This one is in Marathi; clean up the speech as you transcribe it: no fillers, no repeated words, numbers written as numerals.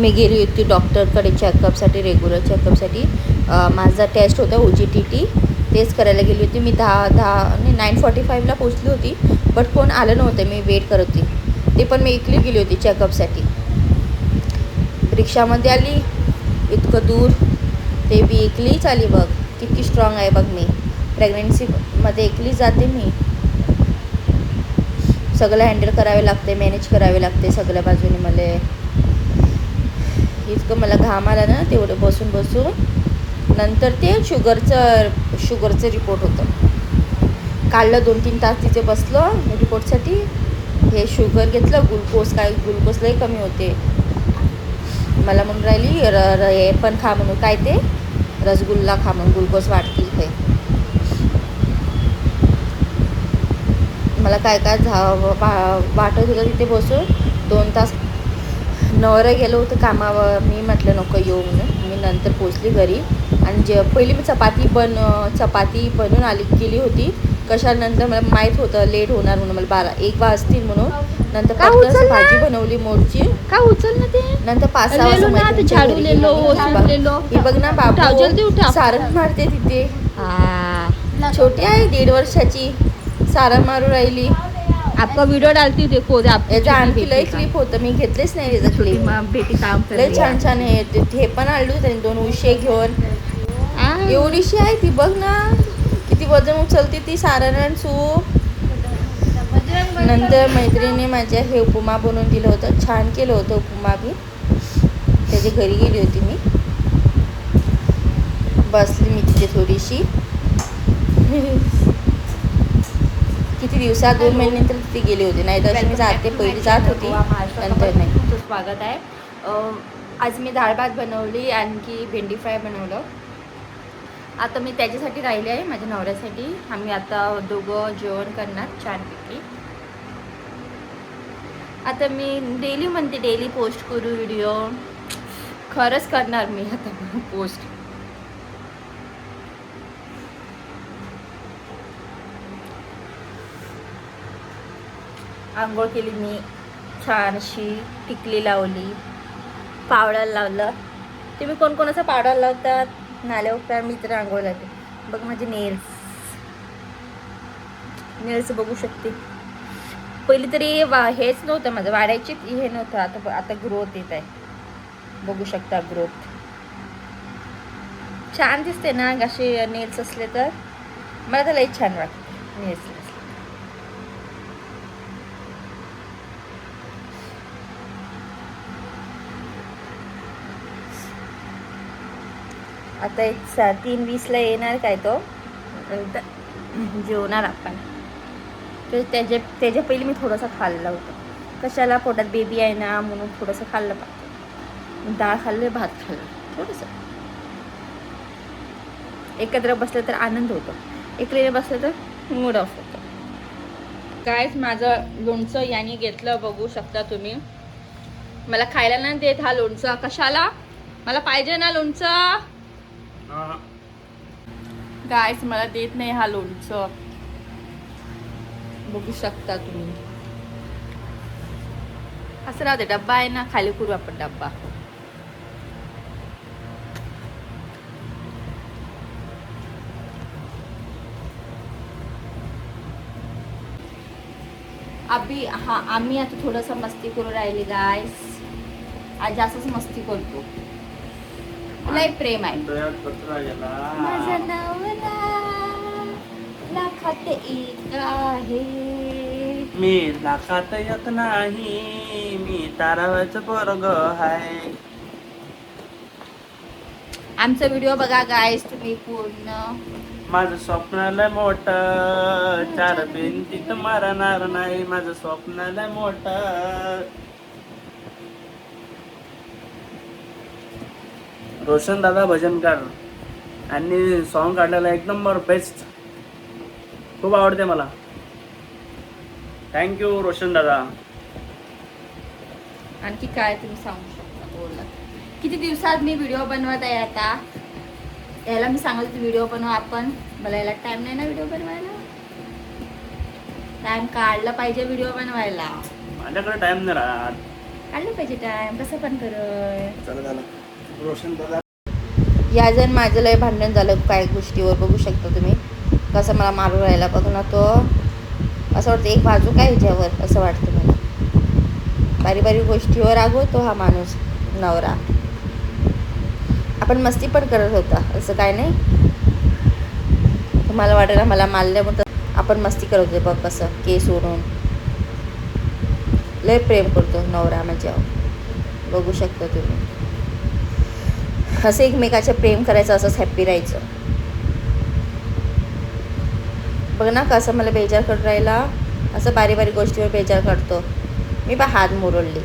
मी गेली होती डॉक्टरकडे चेकअपसाठी, रेग्युलर चेकअपसाठी. माझा टेस्ट होता OGTT, तेच करायला गेली होती मी. 9:45ला पोचली होती, बट कोण आलं नव्हतं. मी वेट करत होती. ते पण मी एकली गेली होती चेकअपसाठी. रिक्षामध्ये आली इतकं दूर, ते बी एकलीच आली. बघ किती स्ट्रॉंग आहे बघ. मी प्रेग्नन्सीमध्ये एकली जाते. मी सगळं हँडल करावे लागते, मॅनेज करावे लागते सगळ्या बाजूने. मला इतकं मला घाम आला ना तेवढं बसून बसून. नंतर ते शुगरचं रिपोर्ट होतं. काढलं 2-3 तास तिथे बसलो रिपोर्टसाठी. हे शुगर घेतलं, ग्लुकोज लई कमी होते. मला म्हणून राहिली हे पण खा म्हणून, काय ते रसगुल्ला खा म्हणून, ग्लुकोज वाढतील हे. मला काय वाटत होतं तिथे बसून 2 तास. नवरा गेलो होतं कामावर. मी म्हटलं नको येऊ म्हणून. मी नंतर पोचली घरी. आणि पहिली मी चपाती बनवून केली होती. कशानंतर मला माहीत होतं लेट होणार म्हणून, मला 12-1 वाजतील म्हणून. नंतर भाजी बनवली मोडची. का उचल ना ते. नंतर 5-6 वाजता ही बघ ना बाबू सारं मारते तिथे. छोटी आहे 1.5 वर्षाची, सारं मारू राहिली. आपका व्हिडिओ डालती देखो. याचा आणखी लई क्लिप होतं, मी घेतलेच नाही याचं क्लिप. बेटी काम लई छान छान आहे. हे पण आणलं त्याने 2 उशे घेऊन. एवढीशी आहे ती बघ ना, किती वजन उचलते ती. सारण सूप. नंतर मैत्रिणीने माझ्या हे उपमा बनवून दिलं होतं. छान केलं होतं उपमा बी. त्याच्या घरी गेली होती मी. बसली मी तिथे थोडीशी. किती दिवसात 2 महिन्यानंतर तिथे गेले होते. नाही तर मी जाते, पहिली जात होती, नंतर नाही. तुमचं स्वागत आहे. आज मी डाळ भात बनवली, आणखी भेंडी फ्राय बनवलं. आता मी त्याच्यासाठी राहिले आहे, माझ्या नवऱ्यासाठी. आम्ही आता दोघं जेवण करणार छानपैकी. आता मी डेली पोस्ट करू व्हिडिओ. खरंच करणार मी आता पोस्ट. आंघोळ केली मी छान अशी, टिकली लावली, पावडर लावलं. तुम्ही कोण असं पावडर लावतात नाल्या उपकार? मी तर आंघोळ लावते. बघ माझे नेल्स बघू शकते. पहिली तरी हेच नव्हतं माझं, वाढायची हे नव्हतं. आता ग्रोथ येत आहे, बघू शकता ग्रोथ. छान दिसते ना असे नेल्स असले तर. मला तर लई छान वाटते नेल्स. आता 3:20ला येणार काय तो, नंतर जेवणार आपण. तर त्याच्या पहिले मी थोडंसं खाल्लं होतं. कशाला, पोटात बेबी आहे ना म्हणून थोडंसं खाल्लं पाहिजे. डाळ खाल्लं, भात खाल्लं थोडंसं. एकत्र बसलं तर आनंद होतो, एकले बसलं तर मूड ऑफ होतो. कायच माझं लोणचं याने घेतलं, बघू शकता तुम्ही. मला खायला नाही देत हा लोणचं. कशाला? मला पाहिजे ना लोणचं. गायस मला देत नाही हा लोणचं, बघू शकता तुम्ही. असं राहते, डब्बा आहे ना, खाली करू आपण डब्बा. आम्ही आता थोडंसं मस्ती करू राहिली गायस. आज जास्तच मस्ती करतो. लय प्रेम आहे. माझा नवरा लाखात एक आहे. मी लाखात येत नाही, मी तारावाचं पोरग आहे. आमचा व्हिडिओ बघा गायस तुम्ही पूर्ण. माझं स्वप्न लय मोठं, 4 भिंतीत मारणार नाही. माझं स्वप्न लय मोठं. रोशन दादा भजनकार आणि सॉन्ग काढलेला एक नंबर बेस्ट, खूप आवडते मला. थँक्यू रोशन दादा. आणखी काय तुम्ही सांगू शकता? बोला. किती दिवसात मी व्हिडिओ बनवत आहे. आता याला मी सांगत होते व्हिडिओ बनव आपण. मला याला टाइम नाही ना व्हिडिओ बनवायला. टाइम काढला पाहिजे व्हिडिओ बनवायला. माझ्याकडे टाइम नाही राहत. काढलं पाहिजे टाइम कसं पण करय. चला झालं रोशन दादा. या जण माझं लय भांडण झालं काही गोष्टीवर बघू शकता तुम्ही कसं मला मारून राहिला बघ ना तो. असं वाटतं एक बाजू काय ह्याच्यावर असं वाटतं मला. बारी बारी गोष्टीवर रागवतो हा माणूस नवरा. आपण मस्ती पण करत होता असं काय नाही. तुम्हाला वाटेल ना मला मारलं म्हणतं आपण मस्ती करत होते बघ कसं केस ओढून. लय प्रेम करतो नवरा माझ्यावर बघू शकता तुम्ही. असं एकमेकाचे प्रेम करायचं असंच हॅप्पी राहायचं. बघ ना कसं मला बेजार करून राहिला. असं बारी बारी गोष्टीवर बेजार करतो. मी बा हात मुरडले.